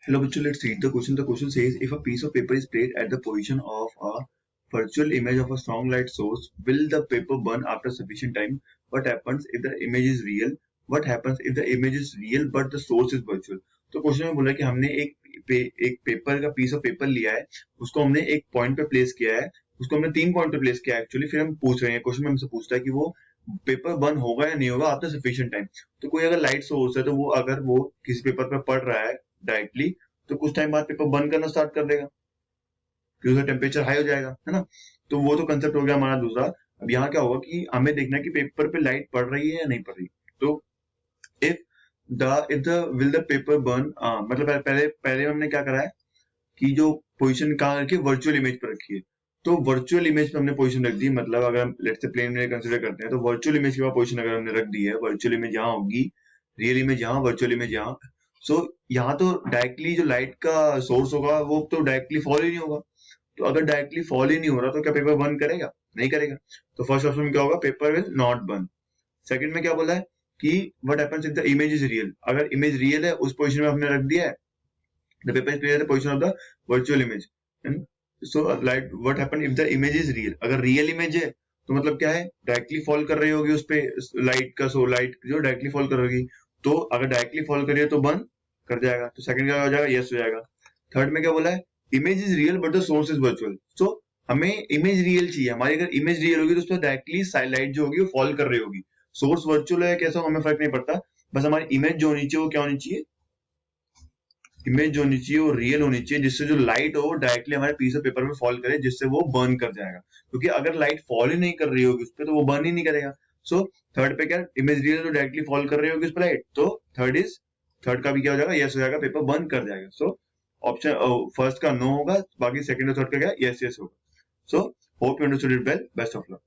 Hello, Bachchu. Let's read the question. The question says, if a piece of paper is placed at the position of a virtual image of a strong light source, will the paper burn after sufficient time? What happens if the image is real? What happens if the image is real but the source is virtual? तो question में बोला कि हमने एक paper का piece of paper लिया है, उसको हमने एक पॉइंट पे प्लेस किया है, उसको हमने 3 पॉइंट पे प्लेस किया है एक्चुअली। फिर हम पूछ रहे हैं, क्वेश्चन में हमसे पूछता है कि वो पेपर बर्न होगा या नहीं होगा आफ्टर सफिशिएंट टाइम। तो कोई अगर लाइट सोर्स है तो वो अगर वो किसी पेपर पे पड़ रहा है डायरेक्टली, तो कुछ टाइम बाद पेपर बर्न करना स्टार्ट कर देगा क्योंकि उसका टेम्परेचर हाई हो जाएगा, है ना। तो वो तो कंसेप्ट हो गया हमारा दूसरा। अब यहाँ क्या होगा कि हमें देखना है कि पेपर पे लाइट पड़ रही है या नहीं पड़ रही। तो if the will the paper burn, मतलब पहले पहले हमने क्या करा है कि जो पोजीशन कहाँ रखी है, वर्चुअल इमेज पर रखी है। तो वर्चुअल इमेज पे हमने पोजीशन रख दी, मतलब अगर हम लेट्स से प्लेन में कंसीडर करते हैं तो वर्चुअल इमेज के पोजीशन अगर हमने रख दी है, वर्चुअल इमेज यहाँ होगी, रियल इमेज यहाँ, वर्चुअल इमेज यहाँ। सो यहाँ तो डायरेक्टली जो लाइट का सोर्स होगा वो तो डायरेक्टली फॉल ही नहीं होगा। तो अगर डायरेक्टली फॉल ही नहीं हो रहा तो क्या पेपर बर्न करेगा? नहीं करेगा। तो फर्स्ट ऑप्शन में क्या होगा, paper will not burn. Second में क्या बोला है कि what happens if the image is real. अगर इमेज रियल है, उस पोजीशन में हमने रख दिया है, the paper is placed at the position of the virtual image. So light what happen if the image is real. अगर रियल इमेज है तो मतलब क्या है, डायरेक्टली फॉल कर रही होगी उस पे लाइट का, सो लाइट जो डायरेक्टली फॉल कर रही होगी, तो अगर डायरेक्टली फॉल कर रही है तो बर्न कर जाएगा। तो सेकंड क्या हो जाएगा, यस हो जाएगा। थर्ड में क्या बोला है, image is real but the source is virtual. So हमें इमेज रियल चाहिए, हमारी अगर इमेज रियल होगी तो उस पर डायरेक्टली लाइट जो होगी वो फॉल कर रही होगी। सोर्स वर्चुअल है कैसा, हमें फर्क नहीं पड़ता, बस हमारी इमेज जो होनी चाहिए वो क्या होनी चाहिए, इमेज जो होनी चाहिए वो रियल होनी चाहिए, जिससे जो लाइट हो वो डायरेक्टली हमारे पीस ऑफ पेपर में फॉल करे, जिससे वो बर्न कर जाएगा। क्योंकि अगर लाइट फॉल ही नहीं कर रही होगी उस पर तो वो बर्न ही नहीं करेगा। सो थर्ड पे क्या, इमेज रियल तो डायरेक्टली फॉल कर रही होगी उस पर लाइट, तो थर्ड का भी क्या हो जाएगा, यस हो जाएगा, पेपर बर्न कर जाएगा। सो ऑप्शन फर्स्ट का नो होगा, बाकी सेकंड और थर्ड का क्या, यस यस होगा। So hope you understood it well, best of luck.